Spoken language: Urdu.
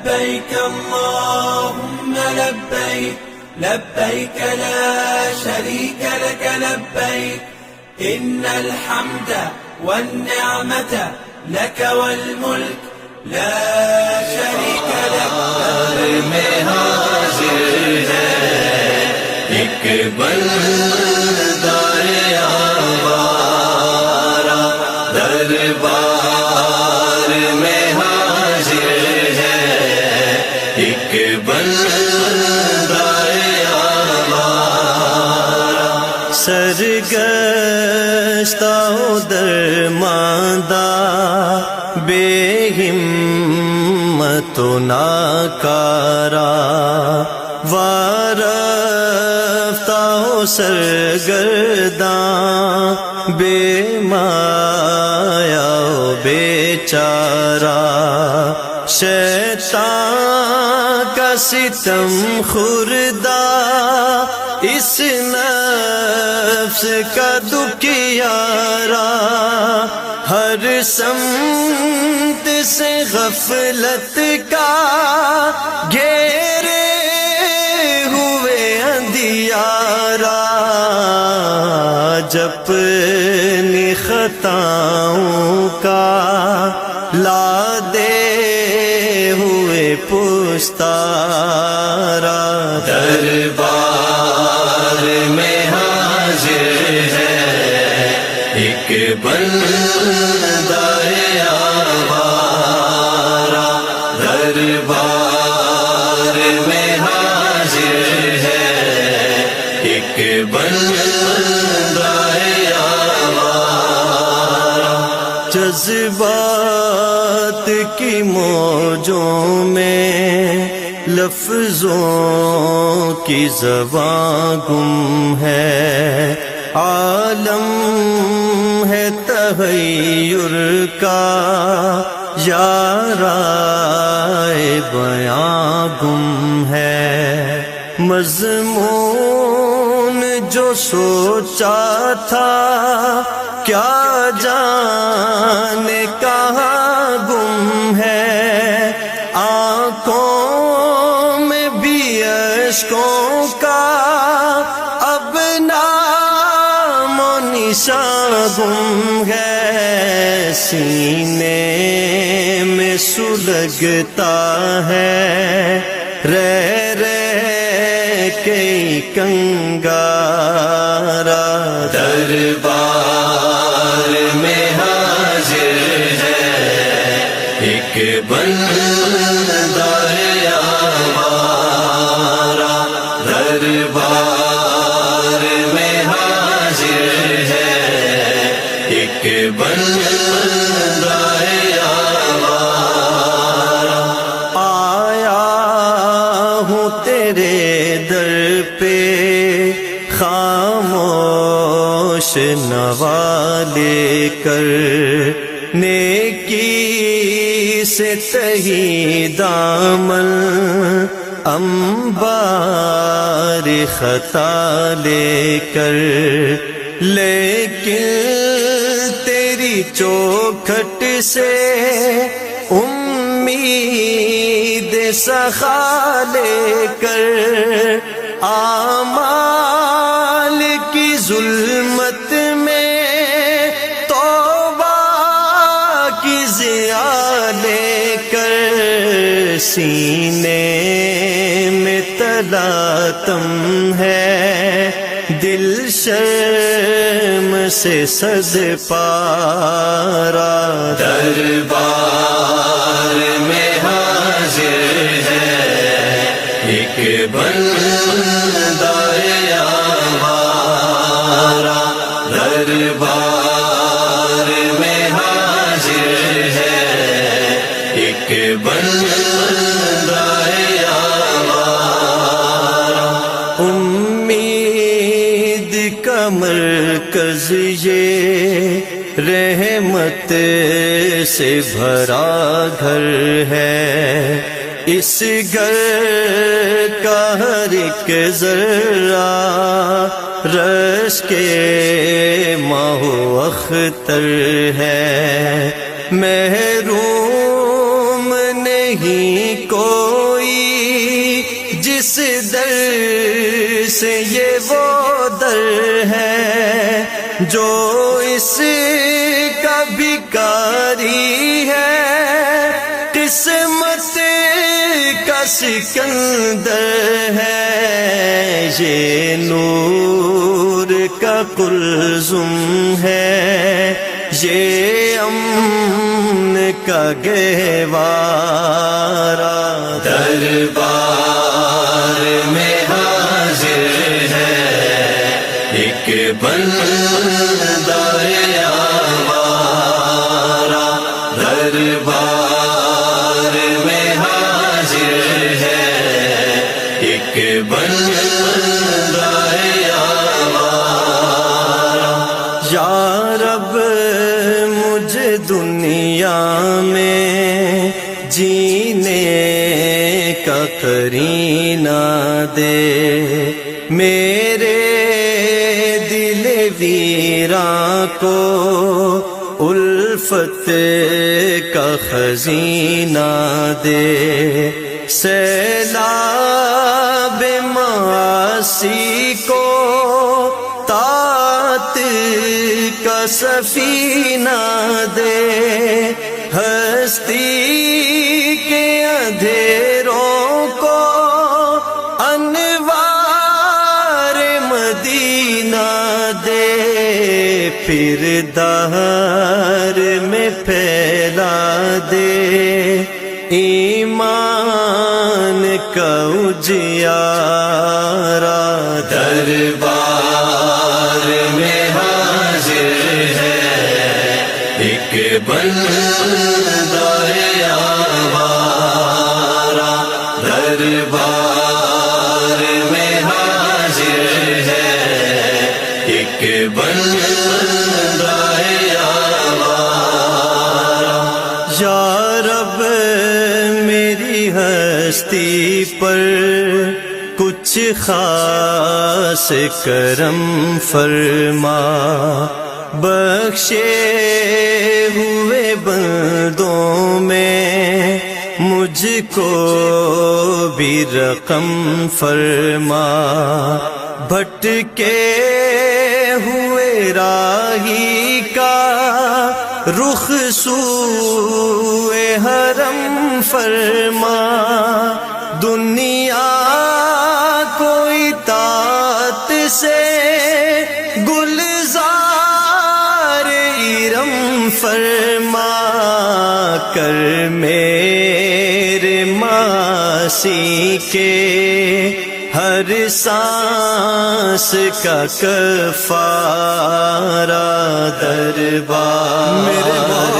لبيك اللهم لبيك لبيك لا شريك لك لبيك إن الحمد والنعمة لك والملك لا شريك لك میں حاضر ہے ایک بندہ آوارہ دربار میں حاضر ہے ایک بندہ آوارہ سرگشتہ و درماندہ بے ہمت و ناکارا وارفتہ و سرگرداں بے مایا و بیچارہ شیطان کا ستم خوردہ اس نفس کا دکھیارا ہر سمت سے غفلت کا گھیرے ہوئے اندھیارا جب اپنی خطاؤں کا لا دے ہوئے پشتارا دربار میں حاضر ہے ایک بندہ آوارہ دربار میں حاضر ہے ایک بندہ آوارہ جذبات کی موجوں میں لفظوں کی زباں گم ہے عالم ہے تغیر کا یارائے بیاں گم ہے مضمون جو سوچا تھا کیا جانے کہاں گم ہے آنکھوں میں بھی اشکوں کا اب نام و نشان گم ہے سینے میں سلگتا ہے رہ کئی کنگارا دربار میں حاضر ہے ایک بندہ آوارہ دربار میں حاضر ہے ایک بندہ آوارہ آیا ہوں تیرے در پہ خاموش نوا لے کر نیکی سے تہی دامن انبار خطا لے کر لیکن تیری چوکھٹ سے امید سخا لے کر اعمال کی ظلمت میں توبہ کی ضیاء لے کر سینے میں تلاطم ہے دل شرم سے سد پارا دربار میں حاضر ہے ایک بندہ آوارہ دربار میں حاضر ہے ایک بندہ آوارہ امید کا مرکز یہ رحمت سے بھرا گھر ہے اس گھر کا ہر ایک ذرہ رش کے ماہ و اختر ہے محروم نہیں کو اس در سے یہ وہ در ہے جو اس کا بھکاری ہے، قسمت کا سکندر ہے، یہ نور کا قلزم ہے، یہ امن کا گہوارہ دربار میں حاضر ہے ایک بندہ آوارہ، دربار میں حاضر ہے ایک بندہ آوارہ۔ یا رب مجھے دنیا میں جینے کا قرینہ دے، میرے دل ویراں کو الفت کا خزینہ دے، سیلاب معاصی کو طاعت کا سفینہ دے، ہستی کے اندھیروں کو انوار مدینہ دے، پھر دہر میں پھیلا دے ایمان کا اجیارہ، دربار میں حاضر ہے ایک بندہ آوارہ، دربار میں حاضر ہے ایک بندہ آوارہ۔ یا رب میری ہستی پر کچھ خاص کرم فرما، بخشے ہوئے بندوں میں مجھ کو بھی رقم فرما، بھٹکے ہوئے راہی کا رخ سوئے حرم فرما، دنیا کو اطاعت سے گلزار ارم فرما کر، میرے معاصی کے ہر سانس کا کفارہ، دربار